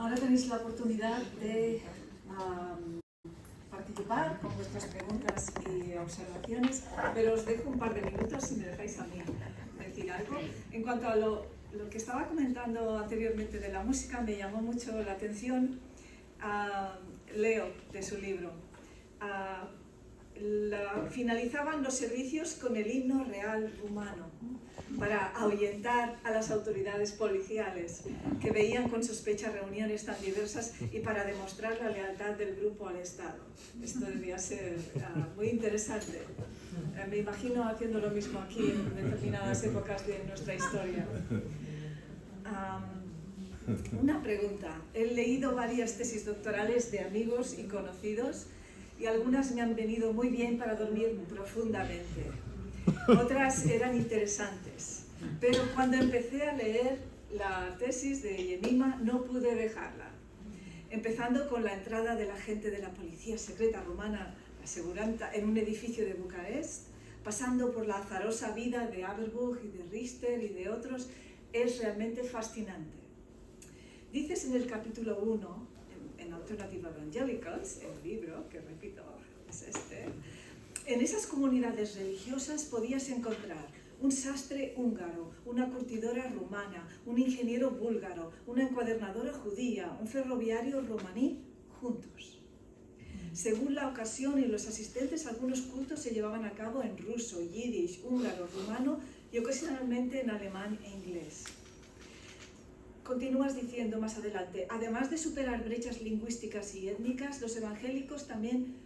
Ahora tenéis la oportunidad de participar con vuestras preguntas y observaciones, pero os dejo un par de minutos si me dejáis a mí decir algo. En cuanto a lo que estaba comentando anteriormente de la música, me llamó mucho la atención. Leo de su libro. Finalizaban los servicios con el himno real rumano para ahuyentar a las autoridades policiales que veían con sospecha reuniones tan diversas y para demostrar la lealtad del grupo al Estado. Esto debía ser muy interesante. Me imagino haciendo lo mismo aquí en determinadas épocas de nuestra historia. Una pregunta. He leído varias tesis doctorales de amigos y conocidos y algunas me han venido muy bien para dormir profundamente. Otras eran interesantes, pero cuando empecé a leer la tesis de Yemima no pude dejarla. Empezando con la entrada del agente de la policía secreta romana aseguranta en un edificio de Bucarest, pasando por la azarosa vida de Averbuch y de Richter y de otros, es realmente fascinante. Dices en el capítulo 1, en Alternative Evangelicals, el libro, que repito, es este, en esas comunidades religiosas podías encontrar un sastre húngaro, una curtidora rumana, un ingeniero búlgaro, una encuadernadora judía, un ferroviario romaní, juntos. Según la ocasión y los asistentes, algunos cultos se llevaban a cabo en ruso, yiddish, húngaro, rumano y ocasionalmente en alemán e inglés. Continúas diciendo más adelante, además de superar brechas lingüísticas y étnicas, los evangélicos también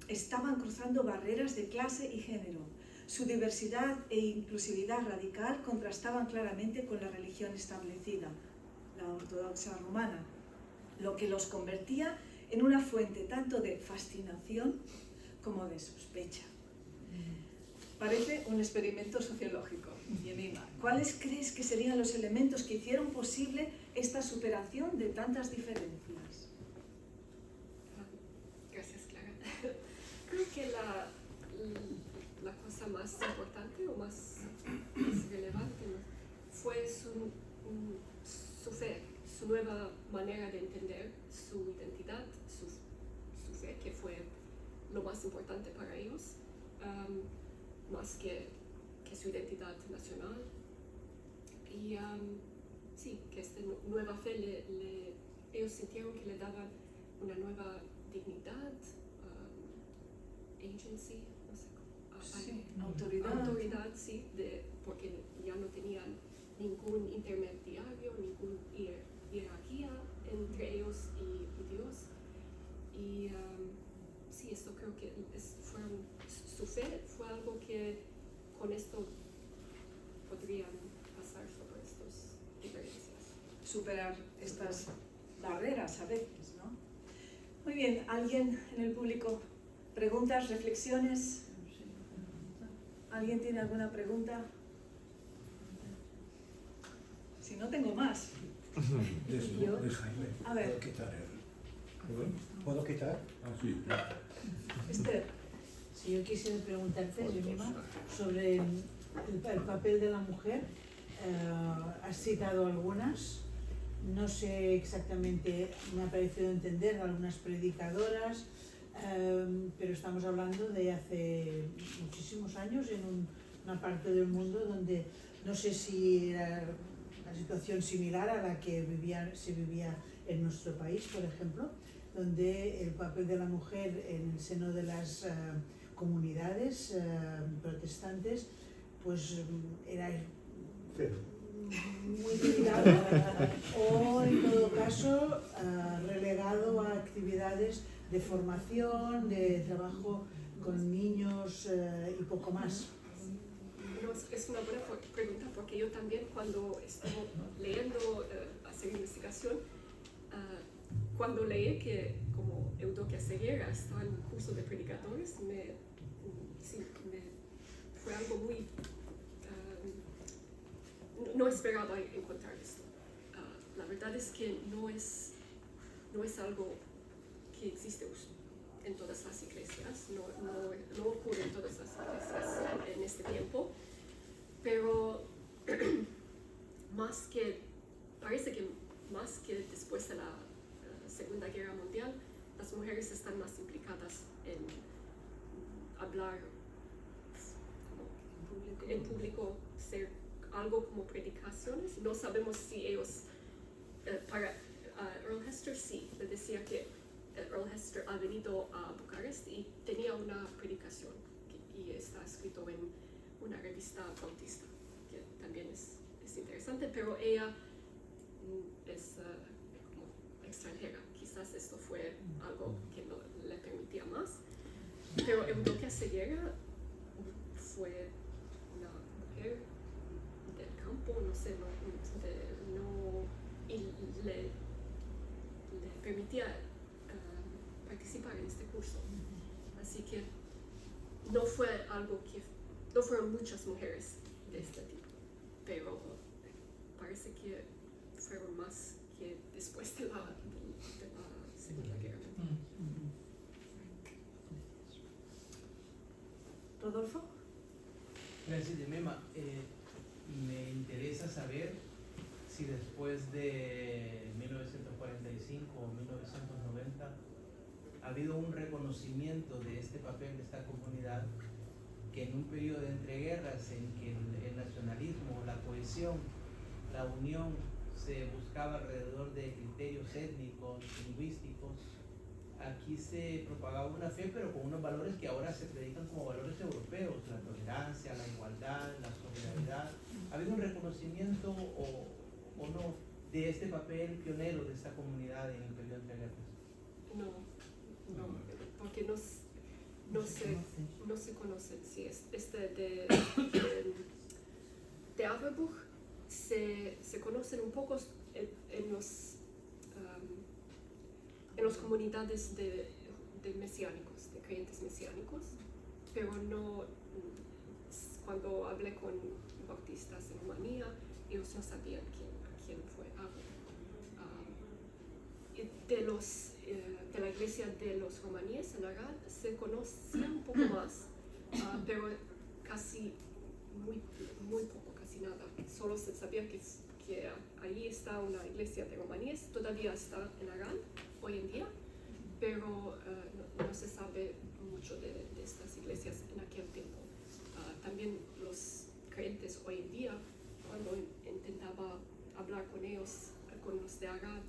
estaban cruzando barreras de clase y género. Su diversidad e inclusividad radical contrastaban claramente con la religión establecida, la ortodoxa romana, lo que los convertía en una fuente tanto de fascinación como de sospecha. Parece un experimento sociológico. Yemima, ¿cuáles crees que serían los elementos que hicieron posible esta superación de tantas diferencias? Gracias, Clara. Creo que la cosa más importante o más relevante fue su fe, su nueva manera de entender su identidad, su fe, que fue lo más importante para ellos, más que su identidad nacional. Y sí, que esta nueva fe ellos sintieron que le daban una nueva dignidad, agency, no sé, autoridad, sí, porque ya no tenían ningún intermediario, ninguna jerarquía entre ellos y Dios. Y sí, esto creo que su fe fue algo que con esto podrían pasar sobre estas diferencias. Superar estas barreras a veces, ¿no? Muy bien, ¿alguien en el público? ¿Preguntas, reflexiones? ¿Alguien tiene alguna pregunta? Si no, tengo más. ¿Yo? A ver. ¿Puedo quitar? Sí. Esther. Si yo quisiera preguntarte, Yemima, sobre el papel de la mujer. Has citado algunas, no sé exactamente, me ha parecido entender algunas predicadoras, pero estamos hablando de hace muchísimos años en una parte del mundo donde no sé si era una situación similar a la que se vivía en nuestro país, por ejemplo, donde el papel de la mujer en el seno de las comunidades protestantes pues era muy limitado o en todo caso relegado a actividades de formación, de trabajo con niños y poco más. No, es una buena pregunta porque yo también cuando estaba leyendo, hacer investigación, cuando leí que como Eudokia Ceguera estaba en un curso de predicadores, fue algo muy... no esperaba encontrar esto. La verdad es que no es algo que existe en todas las iglesias, no ocurre en todas las iglesias en este tiempo, pero parece que más que después de las mujeres están más implicadas en hablar en público, ser algo como predicaciones. No sabemos si ellos, para Earl Hester sí, le decía que Earl Hester ha venido a Bucarest y tenía una predicación y está escrito en una revista bautista, que también es interesante, pero ella es como extranjera. Quizás esto fue algo que no le permitía más, pero Eudokia Ceguera fue una mujer del campo, no sé, y le permitía participar en este curso. Así que no fue algo que, no fueron muchas mujeres de este tipo, pero parece que fueron más que después de la Segunda Guerra Mundial. Rodolfo. Gracias, Yemema. Me interesa saber si después de 1945 o 1990 ha habido un reconocimiento de este papel de esta comunidad, que en un periodo de entreguerras en que el nacionalismo, la cohesión, la unión se buscaba alrededor de criterios étnicos, lingüísticos, aquí se propagaba una fe, pero con unos valores que ahora se predican como valores europeos: la tolerancia, la igualdad, la solidaridad. ¿Ha habido un reconocimiento o no de este papel pionero de esta comunidad en el periodo de entreguerras? No, porque no se conocen. Sí, de Averbuch se conocen un poco en las comunidades de mesiánicos, de creyentes mesiánicos, pero no, cuando hablé con bautistas en Rumanía, ellos no sabían quién fue Averbuch. De la iglesia de los romaníes en Arad se conocía un poco más, pero casi muy poco, casi nada. Solo se sabía que ahí está una iglesia de romaníes, todavía está en Arad hoy en día, pero no se sabe mucho de estas iglesias en aquel tiempo. También los creyentes hoy en día, cuando intentaba hablar con ellos, con los de Arad,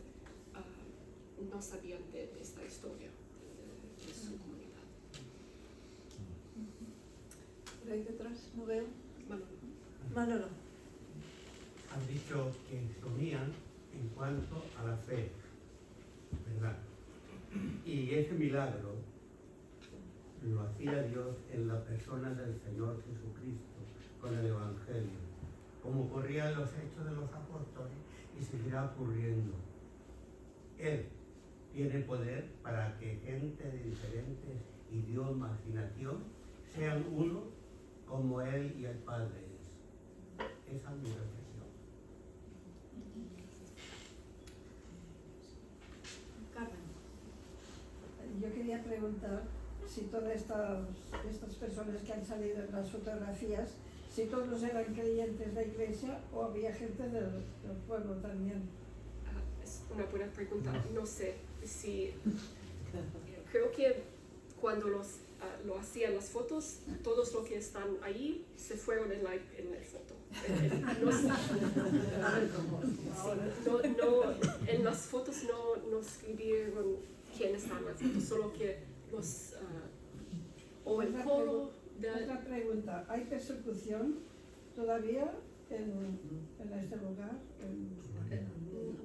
no sabían de esta historia de su comunidad. Por ahí detrás, no veo. Manolo. Han dicho que se unían en cuanto a la fe, ¿verdad? Y ese milagro lo hacía Dios en la persona del Señor Jesucristo con el Evangelio, como ocurría en los hechos de los apóstoles y seguirá ocurriendo. Él tiene poder para que gente de diferentes idiomas y nación sean uno como Él y el Padre es. Esa es mi reflexión. Carmen. Yo quería preguntar si todas estas personas que han salido en las fotografías, si todos eran creyentes de la iglesia o había gente del pueblo también. Es una buena pregunta. No sé si... Creo que cuando lo hacían las fotos, todos los que están ahí se fueron en la foto. En las fotos no escribieron quién está en la foto, solo que los... o el coro de... Otra pregunta, ¿hay persecución todavía en este lugar?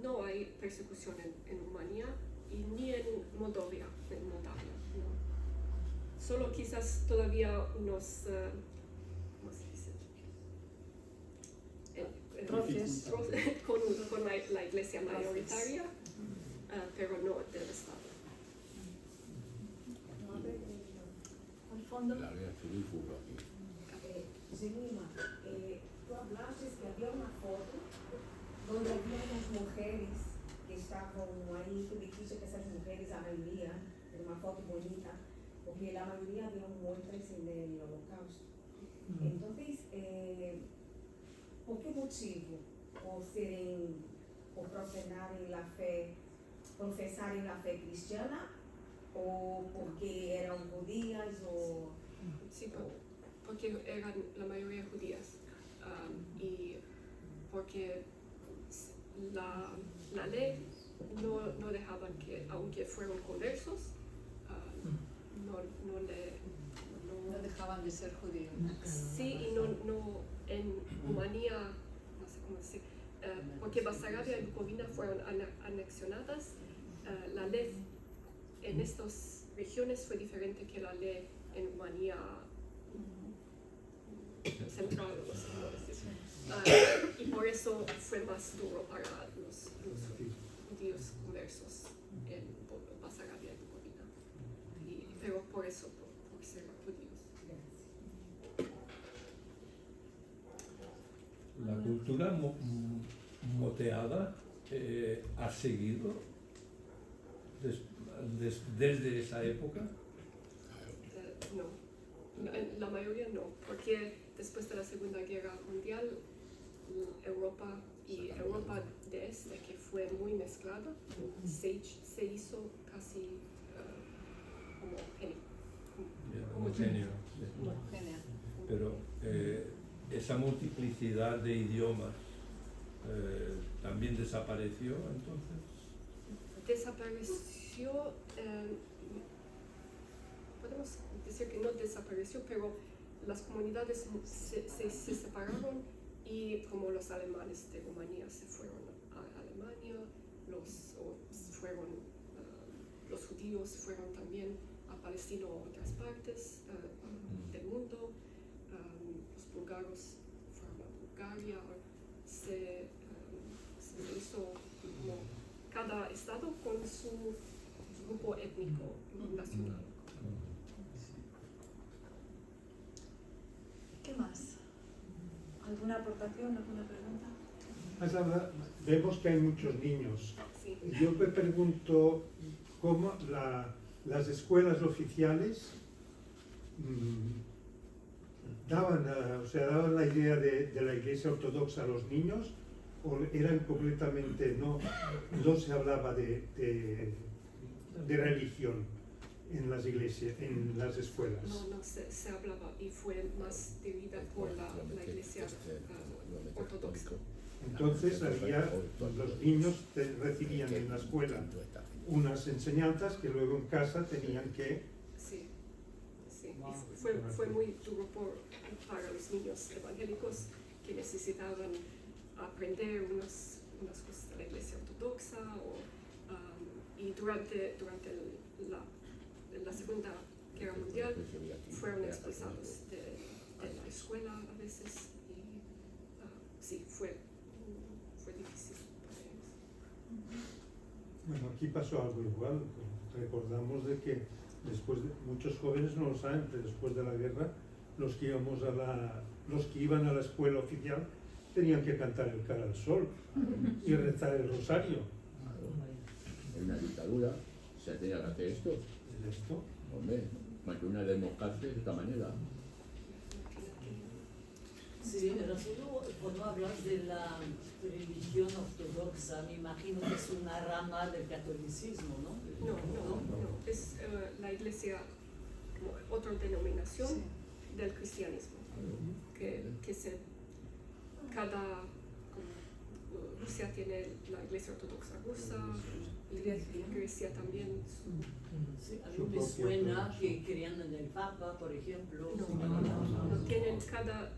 No hay persecución en Rumanía y ni en Moldavia. No. Solo quizás todavía unos... ¿cómo se dice? Roces. con la iglesia mayoritaria, pero no del Estado. Al fondo. Zemima, tú hablaste que había una foto donde había unas mujeres que estaban ahí, tú dijiste que esas mujeres, la mayoría, era una foto bonita, porque la mayoría habían muertes en el Holocausto. Entonces, ¿por qué motivo? ¿Por profesar en la fe cristiana o porque eran judías o... Sí, porque eran la mayoría judías y porque la ley no dejaban que, aunque fueron conversos, No dejaban de ser judíos. sí y no en Rumanía, no sé cómo decir, porque Basarabia y Bucovina fueron anexionadas, la ley en estas regiones fue diferente que la ley en Rumanía central, no sé cómo decir. Y por eso fue más duro para los judíos conversos en Basarabia y Bucovina. Pero por eso, por ser judíos. La cultura moteada ha seguido desde esa época. No, la mayoría no, porque después de la Segunda Guerra Mundial, Europa y Europa de Este, que fue muy mezclada, se hizo casi Homogéneo. Genial. Pero esa multiplicidad de idiomas también desapareció entonces. Desapareció, podemos decir que no desapareció, pero las comunidades se separaron y como los alemanes de Rumanía se fueron a Alemania, los judíos fueron también a Palestina o a otras partes del mundo, los búlgaros fueron a Bulgaria, se hizo como cada estado con su grupo étnico nacional. ¿Qué más? ¿Alguna aportación, alguna pregunta? Vemos que hay muchos niños. Sí. Yo me pregunto cómo las escuelas oficiales daban la idea de la Iglesia Ortodoxa a los niños, o eran completamente, no se hablaba de religión en las iglesias, en las escuelas. No, se hablaba y fue más dirigida por la Iglesia ortodoxa. Entonces los niños recibían en la escuela unas enseñanzas que luego en casa tenían que... Sí. Y fue muy duro para los niños evangélicos que necesitaban aprender unas cosas de la Iglesia ortodoxa y durante la Segunda Guerra Mundial fueron expulsados de la escuela a veces y sí, fue difícil para ellos. Bueno, aquí pasó algo igual. Recordamos de que muchos jóvenes no lo saben, pero después de la guerra los que iban a la escuela oficial tenían que cantar el Cara al Sol y rezar el rosario. En una dictadura se tenía que hacer esto. ¿Esto? Hombre, más que una democracia de esta manera. Sí, pero solo cuando hablas de la religión ortodoxa, me imagino que es una rama del catolicismo, ¿no? No. Es la iglesia como otra denominación del cristianismo. Rusia tiene la iglesia ortodoxa rusa, y Grecia también. Sí, a mí me suena que creían en el Papa, por ejemplo. No, tienen cada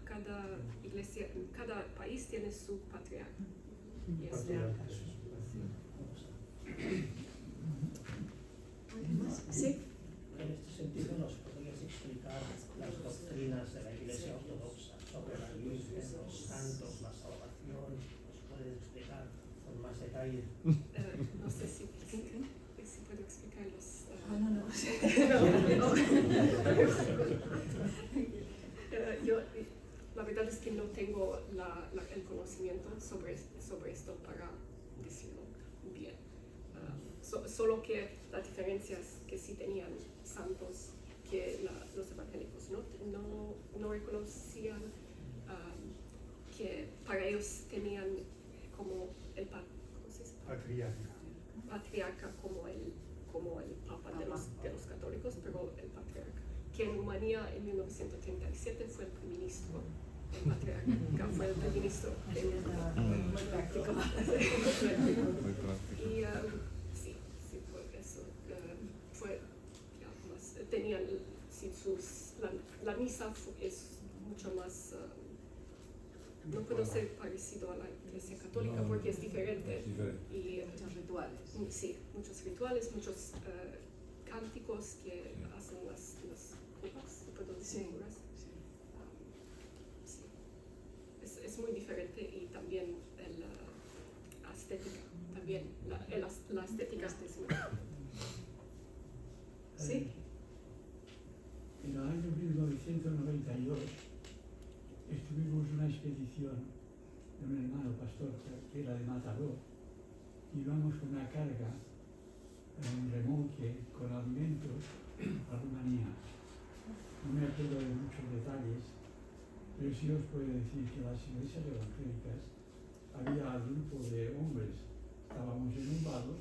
iglesia, cada país tiene su patriarca. Y es Sí. En este sentido, ¿nos podrías explicar las doctrinas de la Iglesia Ortodoxa sobre la Virgen, los santos, la salvación? ¿Nos puedes explicar con más detalle? No sé si puedo explicarlos. Yo, la verdad es que no tengo el conocimiento sobre esto para decirlo bien. Solo que la diferencia es que sí tenían santos que los evangélicos no reconocían, que para ellos tenían como el patriarca como como el Papa de los católicos, pero el patriarca, que en Rumanía en 1937 fue el primer ministro. El patriarca fue el primer ministro. Muy práctico. Y sí, fue eso. Fue, tenían, sí, la misa es mucho más, no puedo ser parecido a la Iglesia Católica porque es diferente. Y muchos rituales. Sí, muchos rituales, muchos cánticos que hacen las curas, ¿puedo decir curas? Sí. Es muy diferente y también la estética, también la estética es muy diferente. Sí. En el año 1992 estuvimos en una expedición de un hermano pastor que era de Mataró, y íbamos con una carga en un remolque con alimentos a Rumanía. No me acuerdo de muchos detalles, pero sí os puedo decir que las iglesias evangélicas había un grupo de hombres, estábamos en un lado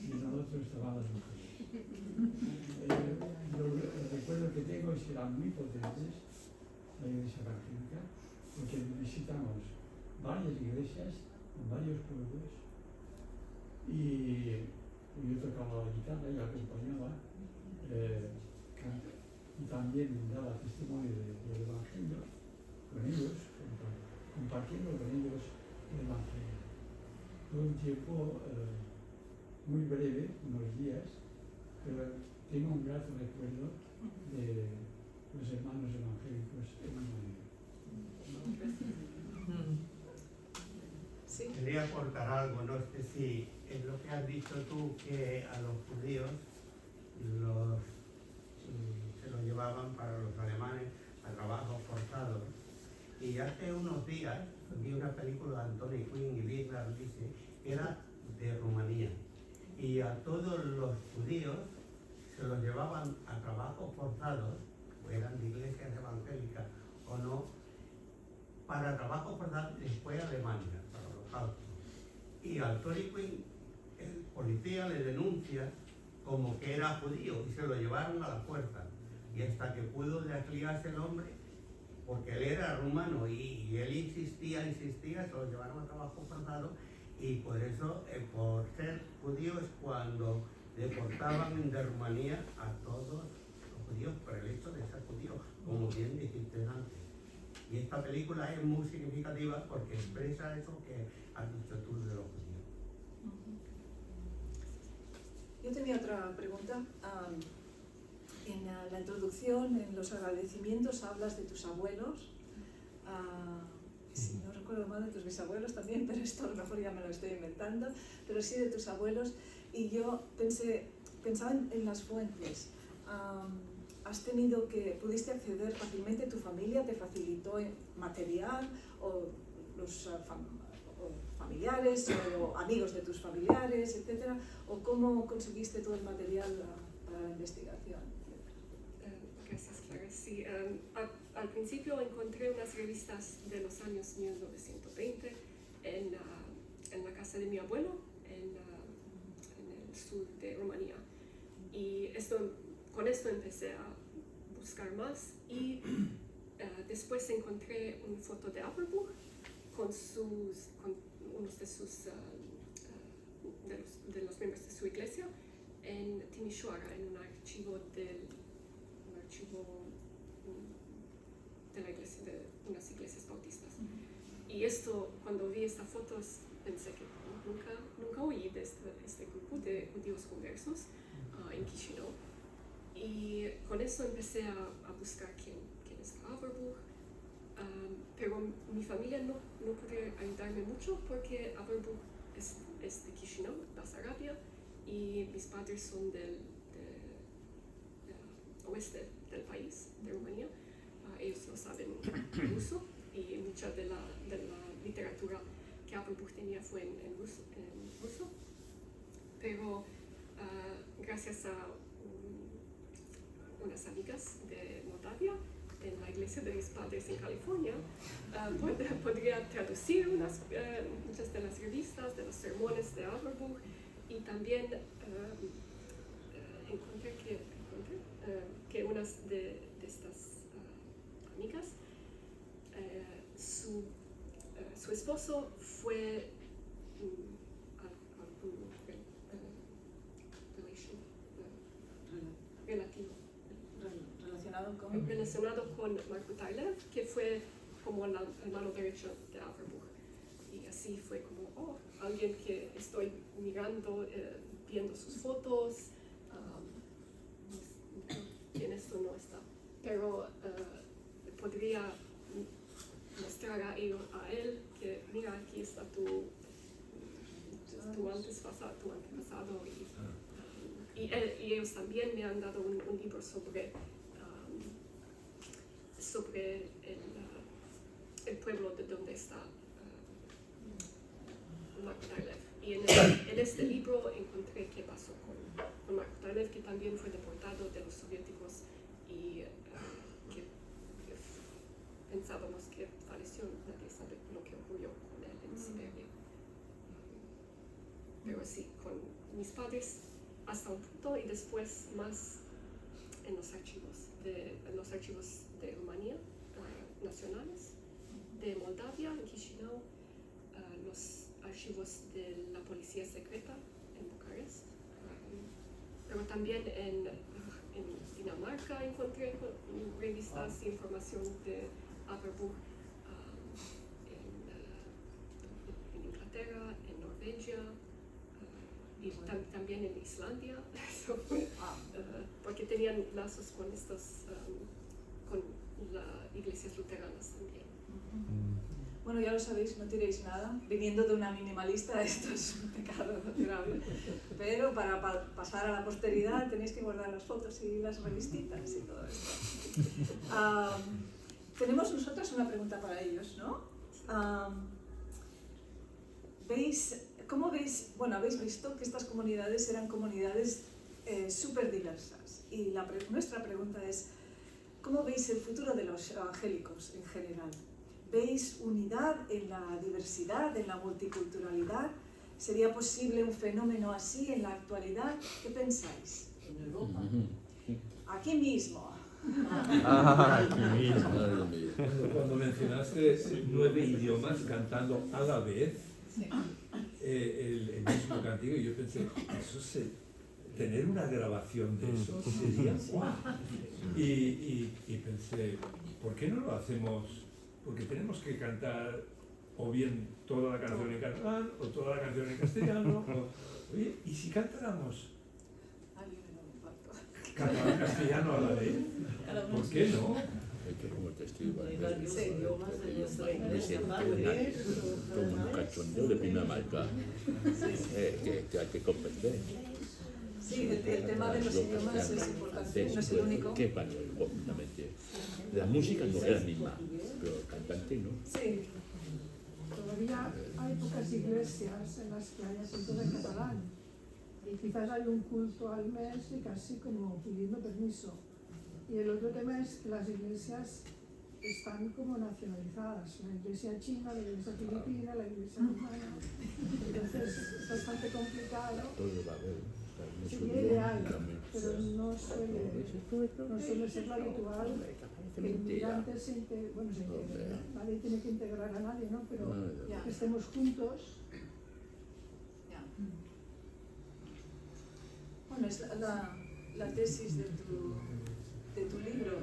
y en el otro estaban las mujeres. El recuerdo que tengo es que eran muy potentes, la iglesia evangélica, porque visitamos varias iglesias en varios pueblos y yo tocaba la guitarra y acompañaba y también daba testimonio del evangelio con ellos, compartiendo con ellos el evangelio. Fue un tiempo muy breve, unos días, pero tengo un grato recuerdo de los hermanos evangélicos en Rumanía. Sí. Quería aportar algo, no sé si es lo que has dicho tú, que a los judíos se los llevaban para los alemanes a trabajos forzados. Y hace unos días vi una película de Anthony Quinn y Lidia Radice, que era de Rumanía. Y a todos los judíos se los llevaban a trabajos forzados, o eran de iglesias evangélicas o no, para trabajos forzados después a Alemania, para los holocausto. Y al Anthony Quinn, el policía le denuncia como que era judío y se lo llevaron a la fuerza. Y hasta que pudo desligarse el hombre, porque él era rumano y él insistía, se lo llevaron a trabajo forzado, y por eso, por ser judío, es cuando deportaban de Rumanía a todos los judíos por el hecho de ser judíos, como bien dijiste antes. Y esta película es muy significativa porque expresa eso que has dicho tú de los judíos. Yo tenía otra pregunta. En la introducción, en los agradecimientos, hablas de tus abuelos. No recuerdo mal de tus bisabuelos también, pero esto a lo mejor ya me lo estoy inventando, pero sí de tus abuelos. Y yo pensaba en las fuentes. ¿Pudiste acceder fácilmente? ¿Tu familia te facilitó material o los familiares o amigos de tus familiares, etcétera? ¿O cómo conseguiste todo el material para la investigación? Gracias, Clara. Sí, al principio encontré unas revistas de los años 1920 en la casa de mi abuelo, en el sur de Rumanía. Y con esto empecé a buscar más y después encontré una foto de Aberbuch con unos de los miembros de su iglesia en Timișoara, en un archivo de la iglesia, de unas iglesias bautistas. Y cuando vi esta foto, pensé que nunca oí de este grupo de judíos conversos en Chișinău. Y con eso empecé a buscar quién es Aberbuch, pero mi familia no pudo ayudarme mucho porque Aberbuch es de Chișinău, Basarabia, y mis padres son del oeste del país, de Rumanía. Ellos no saben ruso y mucha de la literatura que Aberbuch tenía fue en ruso. Pero gracias a unas amigas de Moldavia en la iglesia de mis padres en California, podría traducir muchas de las revistas, de los sermones de Aberbuch, y también encontré que una de estas amigas, su esposo fue relacionado con Marco Tyler, que fue como la mano derecha de Averbuch. Y así fue como, alguien que estoy mirando, viendo sus fotos, en esto no está. Pero podría mostrar a él que, mira, aquí está tu antepasado. Y ellos también me han dado un libro sobre el pueblo de donde está Marco Tyler. Y en este libro encontré qué pasó con Marco Tyler, que también fue deportado de los soviéticos y que pensábamos que falleció, nadie sabe lo que ocurrió con él en Siberia. Pero sí, con mis padres hasta un punto y después más en los archivos de Rumanía, nacionales, de Moldavia, en Chisinau, los archivos de la policía secreta en Bucarest, pero también en Dinamarca encontré revistas e información de Averbuch, en Inglaterra, en Norvegia, y también en Islandia, porque tenían lazos con con las iglesias luteranas también. Bueno, ya lo sabéis, no tiréis nada. Viniendo de una minimalista, esto es un pecado grave. Pero para pasar a la posteridad tenéis que guardar las fotos y las revistitas y todo esto. Tenemos nosotras una pregunta para ellos, ¿no? ¿Cómo veis? Bueno, habéis visto que estas comunidades eran comunidades súper diversas. Y nuestra pregunta es, ¿cómo veis el futuro de los evangélicos en general? ¿Veis unidad en la diversidad, en la multiculturalidad? ¿Sería posible un fenómeno así en la actualidad? ¿Qué pensáis? En Europa. Aquí mismo. Aquí mismo. Cuando mencionaste 9 idiomas cantando a la vez, el mismo cantigo, yo pensé, tener una grabación de eso sería guau. Y pensé, ¿por qué no lo hacemos? Porque tenemos que cantar o bien toda la canción en catalán o toda la canción en castellano. Oye, ¿y si cantáramos catalán-castellano a la vez? ¿Por qué no? Como testigo, Hay varios idiomas en nuestra me iglesia. siento como un cachondeo de primera marca que hay que comprender. Sí, el tema de los idiomas es importante, no es el único. ¿Qué pasó? Completamente. La música no es la misma, pero el cantante no. Sí. Todavía hay pocas iglesias en las que haya culto en catalán. Y quizás hay un culto al mes y casi como pidiendo permiso. Y el otro tema es que las iglesias están como nacionalizadas. La iglesia china, la iglesia filipina, la iglesia rumana. Entonces es bastante complicado. Todo va a ver. Sería ideal, pero no suele ser lo habitual. Que inmigrantes se integren, nadie tiene que integrar a nadie, ¿no? Pero que estemos juntos. Bueno, es la tesis de tu libro.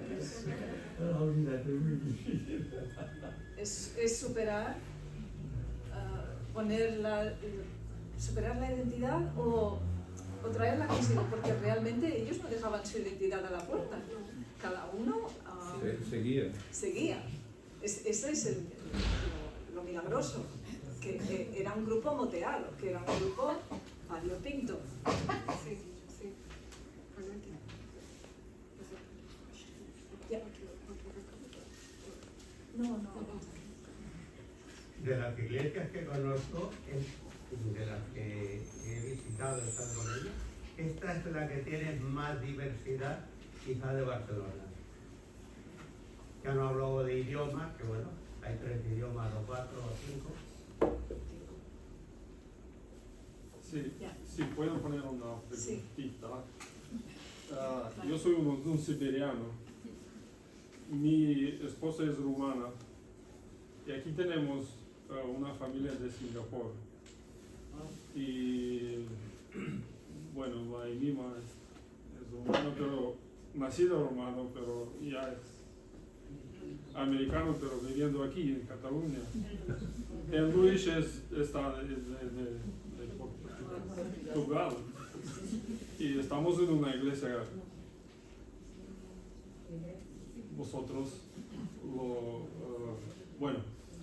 Es superar, superar la identidad o traerla consigo, porque realmente ellos no dejaban su identidad a la puerta. Cada uno seguía. Ese es lo milagroso, que era un grupo moteado, que era un grupo variopinto. Sí, sí. No. De las iglesias que conozco, de las que he visitado, he estado con ellas, esta es la que tiene más diversidad, quizá de Barcelona. Ya no hablo de idiomas, que bueno, hay 3 idiomas, o 4 o 5. Si puedo poner una preguntita. Yo soy un siberiano. Mi esposa es rumana. Y aquí tenemos una familia de Singapur. Y bueno, la Emima es rumano, pero nacido rumano, pero ya es americano, pero viviendo aquí en Cataluña. El Luis está de Portugal. Y estamos en una iglesia. Vosotros bueno,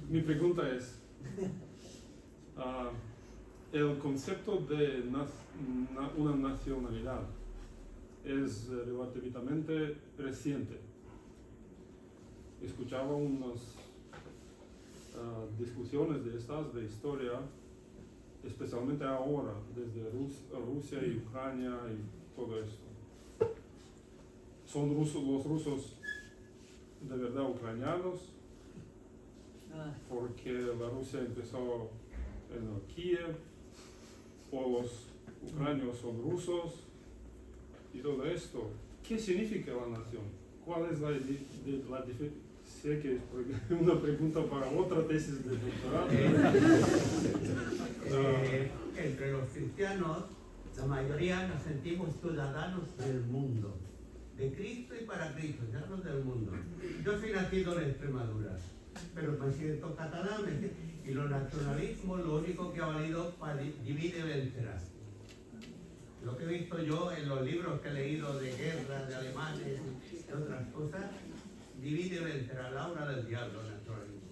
mi pregunta es, el concepto de una nacionalidad es relativamente reciente. Escuchaba unas discusiones de estas de historia, especialmente ahora, desde Rusia y Ucrania y todo esto. ¿Son los rusos de verdad ucranianos? Porque la Rusia empezó en Kiev, o los ucranianos son rusos, y todo esto. ¿Qué significa la nación? ¿Cuál es la diferencia? Sé que es una pregunta para otra tesis de doctorado. Entre los cristianos, la mayoría nos sentimos ciudadanos del mundo, de Cristo y para Cristo, ciudadanos del mundo. Yo soy nacido en Extremadura, pero me siento catalán, y los nacionalismos lo único que ha valido para divide y vencerás. Lo que he visto yo en los libros que he leído de guerra, de alemanes y otras cosas, divide y vencerá, la obra del diablo, el nacionalismo.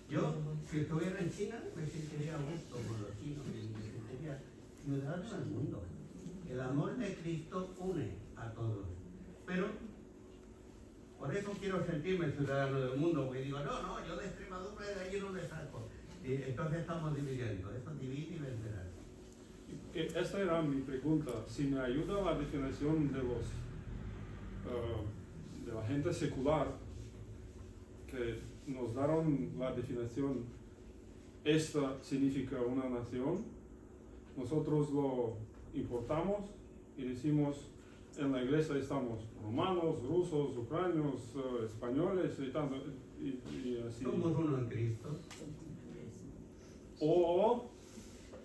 Yo, si estuviera en China, me sentiría a gusto con los chinos, me sentiría ciudadano del mundo. El amor de Cristo une a todos. Pero por eso quiero sentirme ciudadano del mundo, porque digo, no, yo de Extremadura de allí no me saco. Y entonces estamos dividiendo, eso divide y vencerá. Esta era mi pregunta. Si me ayuda la definición de la gente secular, que nos dieron la definición, esta significa una nación, nosotros lo importamos y decimos, en la iglesia estamos romanos, rusos, ucranianos, españoles y tanto, y así. Somos uno en Cristo. O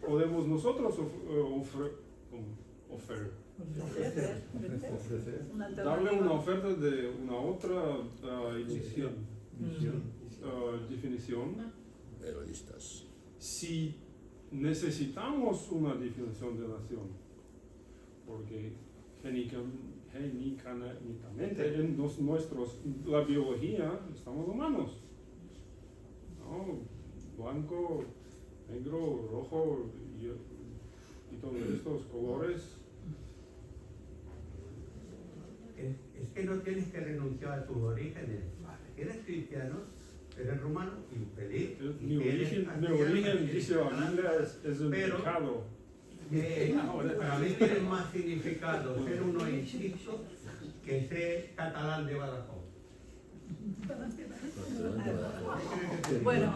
podemos nosotros darle una oferta de una otra definición. Si necesitamos una definición de nación, porque genéticamente en la biología estamos humanos, ¿no? Blanco, negro, rojo y todos estos colores. Es que no tienes que renunciar a tus orígenes. Eres cristiano, eres rumano y feliz. Mi origen, dice la Biblia, es el pecado. Para mí tiene más significado ser uno en Cristo que ser catalán de Badajoz. Bueno,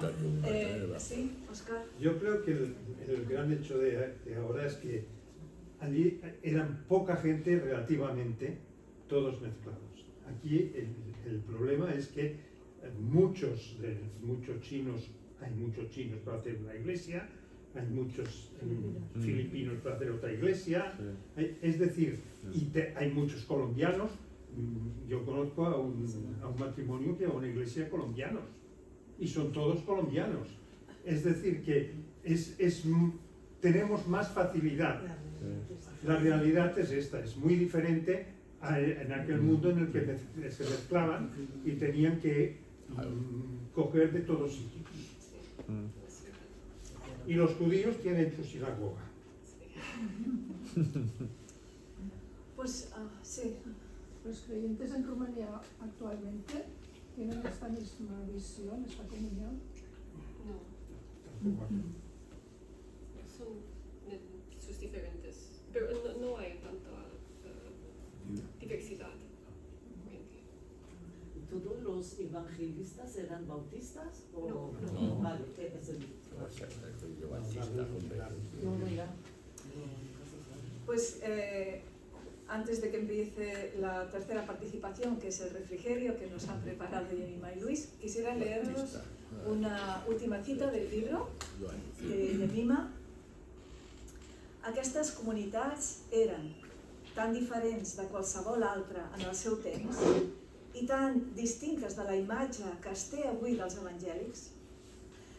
sí, Oscar. Yo creo que el gran hecho de ahora es que allí eran poca gente relativamente, todos mezclados. Aquí el problema es que muchos chinos, hay muchos chinos para hacer una iglesia, hay muchos filipinos para hacer otra iglesia, es decir, hay muchos colombianos. Yo conozco a un matrimonio que a una iglesia de colombianos y son todos colombianos. Es decir, que tenemos más facilidad. La realidad es esta, es muy diferente en aquel mundo en el que se mezclaban y tenían que coger de todos sitios. Y los judíos tienen su sinagoga. Pues, sí. Los creyentes en Rumanía actualmente tienen esta misma visión, esta comunión. No. Son sus diferentes, pero no hay tanta diversidad. ¿Todos los evangelistas eran bautistas? ¿O No. Vale, es el... Pues antes de que empiece la tercera participación, que es el refrigerio que nos han preparado Yemima y Luis, quisiera leernos una última cita del libro de Yemima. Aquestes comunitats eren tan diferents de qualsevol altra en el seu temps i tan distintes de la imatge que es té avui dels evangèlics.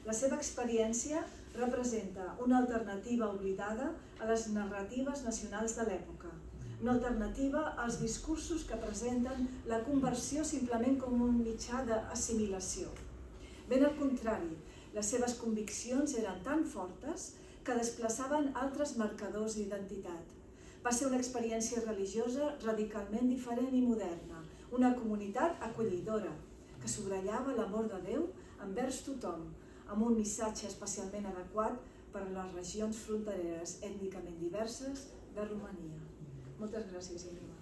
La seva experiència representa una alternativa oblidada a les narratives nacionals de l'època, una alternativa als discursos que presenten la conversió simplement com un mitjà d'assimilació. Ben al contrari, les seves conviccions eren tan fortes que desplaçaven altres marcadors d'identitat. Va ser una experiència religiosa radicalment diferent i moderna, una comunitat acollidora que subratllava l'amor de Déu envers tothom, amb un missatge especialment adequat per a les regions frontereres ètnicament diverses de Romania. Moltes gràcies, Yemima.